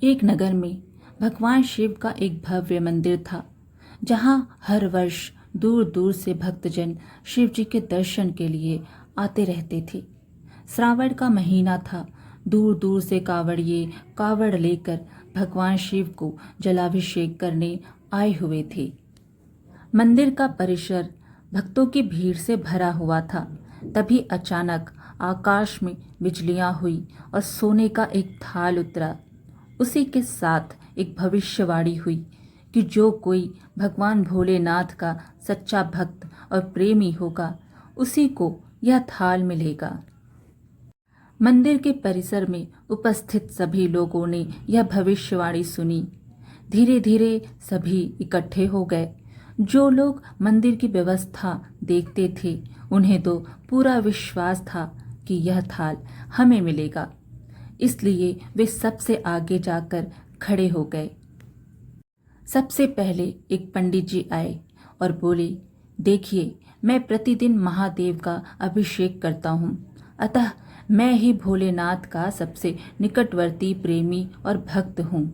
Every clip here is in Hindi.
एक नगर में भगवान शिव का एक भव्य मंदिर था, जहां हर वर्ष दूर दूर से भक्तजन शिव जी के दर्शन के लिए आते रहते थे। श्रावण का महीना था। दूर दूर से कांवड़िए कांवड़ लेकर भगवान शिव को जलाभिषेक करने आए हुए थे। मंदिर का परिसर भक्तों की भीड़ से भरा हुआ था। तभी अचानक आकाश में बिजलियां हुई और सोने का एक थाल उतरा। उसी के साथ एक भविष्यवाणी हुई कि जो कोई भगवान भोलेनाथ का सच्चा भक्त और प्रेमी होगा, उसी को यह थाल मिलेगा। मंदिर के परिसर में उपस्थित सभी लोगों ने यह भविष्यवाणी सुनी। धीरे धीरे सभी इकट्ठे हो गए। जो लोग मंदिर की व्यवस्था देखते थे, उन्हें तो पूरा विश्वास था कि यह थाल हमें मिलेगा। इसलिए वे सबसे आगे जाकर खड़े हो गए। सबसे पहले एक पंडित जी आए और बोले, देखिए, मैं प्रतिदिन महादेव का अभिषेक करता हूँ, अतः मैं ही भोलेनाथ का सबसे निकटवर्ती प्रेमी और भक्त हूँ,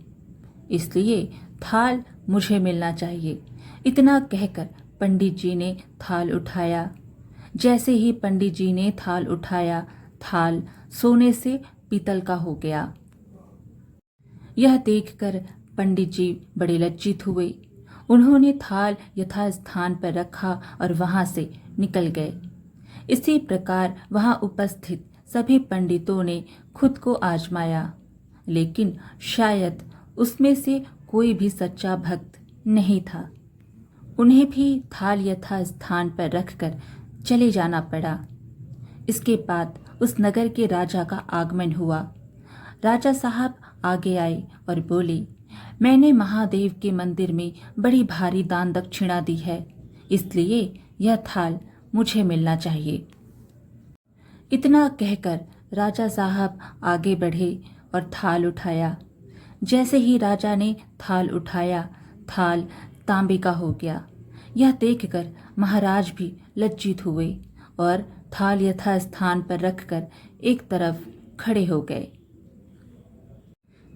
इसलिए थाल मुझे मिलना चाहिए। इतना कहकर पंडित जी ने थाल उठाया। जैसे ही पंडित जी ने थाल उठाया, थाल सोने से पीतल का हो गया। यह देखकर पंडित जी बड़े लज्जित हुए। उन्होंने थाल यथास्थान पर रखा और वहां से निकल गए। इसी प्रकार वहां उपस्थित सभी पंडितों ने खुद को आजमाया, लेकिन शायद उसमें से कोई भी सच्चा भक्त नहीं था। उन्हें भी थाल यथास्थान पर रखकर चले जाना पड़ा। इसके बाद उस नगर के राजा का आगमन हुआ। राजा साहब आगे आए और बोले, मैंने महादेव के मंदिर में बड़ी भारी दान दक्षिणा दी है, इसलिए यह थाल मुझे मिलना चाहिए। इतना कहकर राजा साहब आगे बढ़े और थाल उठाया। जैसे ही राजा ने थाल उठाया, थाल तांबे का हो गया। यह देखकर महाराज भी लज्जित हुए और थाल यथास्थान पर रखकर एक तरफ खड़े हो गए।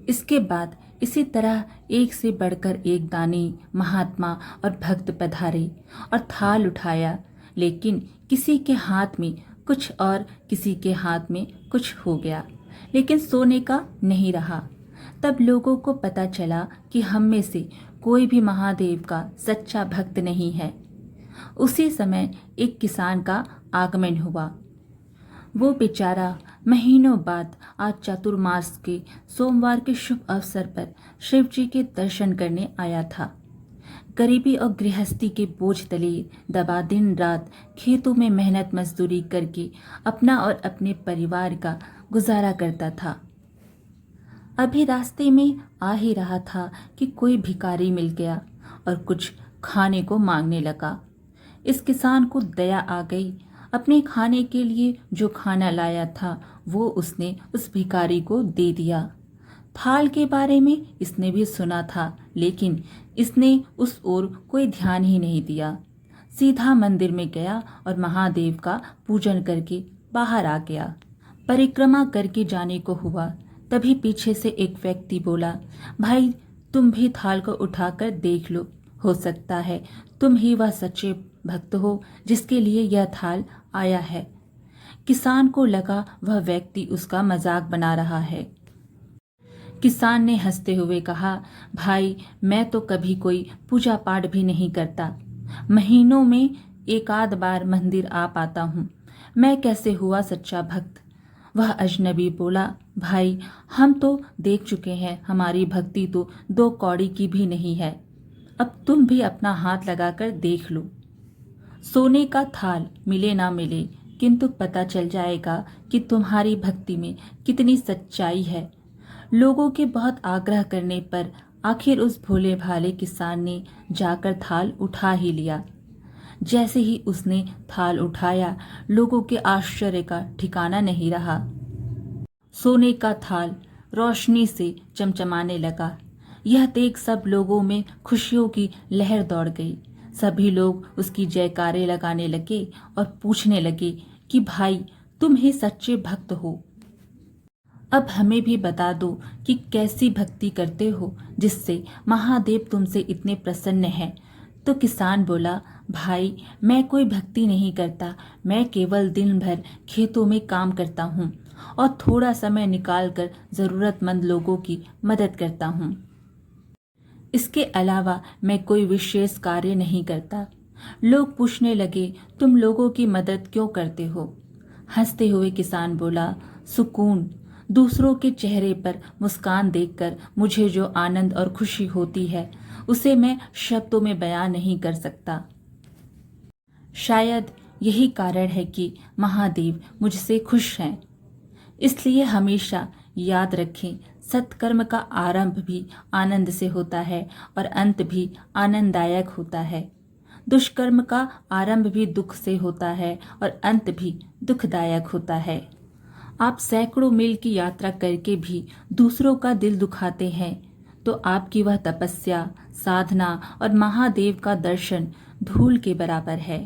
इसके बाद इसी तरह एक से बढ़कर एक दानी, महात्मा और भक्त पधारे और थाल उठाया, लेकिन किसी के हाथ में कुछ और किसी के हाथ में कुछ हो गया, लेकिन सोने का नहीं रहा। तब लोगों को पता चला कि हम में से कोई भी महादेव का सच्चा भक्त नहीं है। उसी समय एक किसान का आगमन हुआ। वो बेचारा महीनों बाद आज चातुर्मास के सोमवार के शुभ अवसर पर शिव जी के दर्शन करने आया था। गरीबी और गृहस्थी के बोझ तले दबा दिन रात खेतों में मेहनत मजदूरी करके अपना और अपने परिवार का गुजारा करता था। अभी रास्ते में आ ही रहा था कि कोई भिखारी मिल गया और कुछ खाने को मांगने लगा। इस किसान को दया आ गई। अपने खाने के लिए जो खाना लाया था, वो उसने उस भिखारी को दे दिया। थाल के बारे में इसने भी सुना था, लेकिन इसने उस ओर कोई ध्यान ही नहीं दिया। सीधा मंदिर में गया और महादेव का पूजन करके बाहर आ गया। परिक्रमा करके जाने को हुआ, तभी पीछे से एक व्यक्ति बोला, भाई, तुम भी थाल को उठाकर देख लो, हो सकता है तुम ही वह सच्चे भक्त हो जिसके लिए यह थाल आया है। किसान को लगा वह व्यक्ति उसका मजाक बना रहा है। किसान ने हंसते हुए कहा, भाई, मैं तो कभी कोई पूजा पाठ भी नहीं करता। महीनों में एक आध बार मंदिर आ पाता हूँ। मैं कैसे हुआ सच्चा भक्त? वह अजनबी बोला, भाई, हम तो देख चुके हैं, हमारी भक्ति तो 2 कौड़ी की भी नहीं है। अब तुम भी अपना हाथ लगाकर देख लो। सोने का थाल मिले ना मिले, किंतु पता चल जाएगा कि तुम्हारी भक्ति में कितनी सच्चाई है। लोगों के बहुत आग्रह करने पर आखिर उस भोले भाले किसान ने जाकर थाल उठा ही लिया। जैसे ही उसने थाल उठाया, लोगों के आश्चर्य का ठिकाना नहीं रहा। सोने का थाल रोशनी से चमचमाने लगा। यह देख सब लोगों में खुशियों की लहर दौड़ गई। सभी लोग उसकी जयकारे लगाने लगे और पूछने लगे कि भाई, तुम ही सच्चे भक्त हो। अब हमें भी बता दो कि कैसी भक्ति करते हो जिससे महादेव तुमसे इतने प्रसन्न हैं। तो किसान बोला, भाई मैं कोई भक्ति नहीं करता, मैं केवल दिन भर खेतों में काम करता हूँ और थोड़ा समय निकालकर जरूरतमंद लोगों की मदद करता हूँ। इसके अलावा मैं कोई विशेष कार्य नहीं करता। लोग पूछने लगे, तुम लोगों की मदद क्यों करते हो? हंसते हुए किसान बोला, सुकून, दूसरों के चेहरे पर मुस्कान देखकर मुझे जो आनंद और खुशी होती है उसे मैं शब्दों में बयां नहीं कर सकता। शायद यही कारण है कि महादेव मुझसे खुश हैं। इसलिए हमेशा याद रखें, सत्कर्म का आरंभ भी आनंद से होता है और अंत भी आनंददायक होता है। दुष्कर्म का आरंभ भी दुख से होता है और अंत भी दुखदायक होता है। आप सैकड़ों मील की यात्रा करके भी दूसरों का दिल दुखाते हैं तो आपकी वह तपस्या, साधना और महादेव का दर्शन धूल के बराबर है।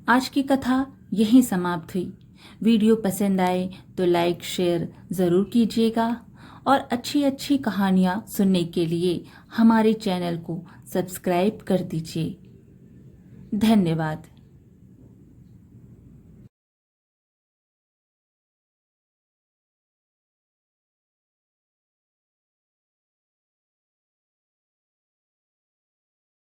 आज की कथा यहीं समाप्त हुई। वीडियो पसंद आए तो लाइक शेयर ज़रूर कीजिएगा और अच्छी अच्छी कहानियाँ सुनने के लिए हमारे चैनल को सब्सक्राइब कर दीजिए। धन्यवाद।